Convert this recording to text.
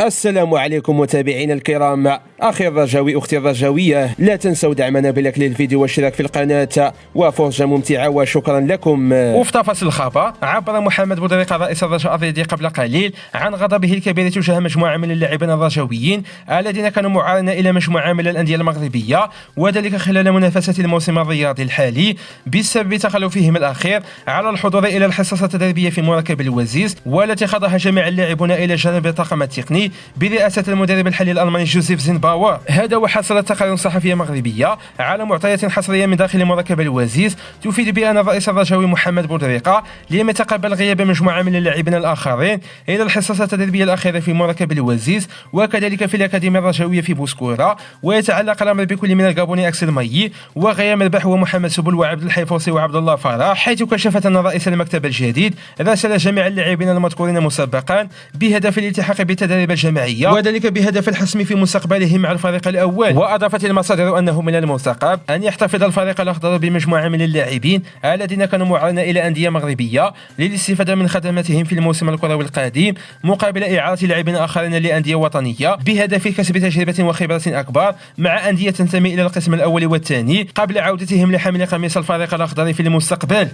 السلام عليكم متابعينا الكرام، أخي الرجاوي أختي الرجاوية، لا تنسوا دعمنا بلايك للفيديو والاشتراك في القناة وفرجة ممتعة وشكرا لكم. وفي تفاصيل الخبر، عبر محمد بودريقة رئيس الرجاء الرياضي قبل قليل عن غضبه الكبير تجاه مجموعة من اللاعبين الرجاويين الذين كانوا معارضين إلى مجموعة من الأندية المغربية، وذلك خلال منافسة الموسم الرياضي الحالي بسبب تخلفهم الأخير على الحضور إلى الحصص التدريبية في مركب الوزيز، والتي خضعها جميع اللاعبون إلى جانب الطاقم التقني برئاسة المدرب الحالي الألماني جوزيف زينباور. هذا وحصلت تقارير صحفية مغربية على معطيات حصرية من داخل مركب الوزيز تفيد بأن الرئيس الرجاوي محمد بودريقة لم يتقبل غياب مجموعة من اللاعبين الآخرين إلى الحصص التدريبية الأخيرة في مركب الوزيز، وكذلك في الأكاديمية الرجاوية في بوسكورة. ويتعلق الأمر بكل من الغابوني أكسل مي وغيام البح ومحمد سبل وعبد الحي فوسي وعبد الله فرح، حيث كشفت أن رئيس المكتب الجديد راسل جميع اللاعبين المذكورين مسبقا بهدف الالتحاق بالتدريب الجماعية، وذلك بهدف الحسم في مستقبلهم مع الفريق الأول. وأضافت المصادر أنه من المرتقب أن يحتفظ الفريق الأخضر بمجموعة من اللاعبين الذين كانوا معارضين إلى أندية مغربية للاستفادة من خدماتهم في الموسم الكروي القادم مقابل إعارة لاعبين آخرين لأندية وطنية بهدف كسب تجربة وخبرة أكبر مع أندية تنتمي إلى القسم الأول والثاني قبل عودتهم لحمل قميص الفريق الأخضر في المستقبل.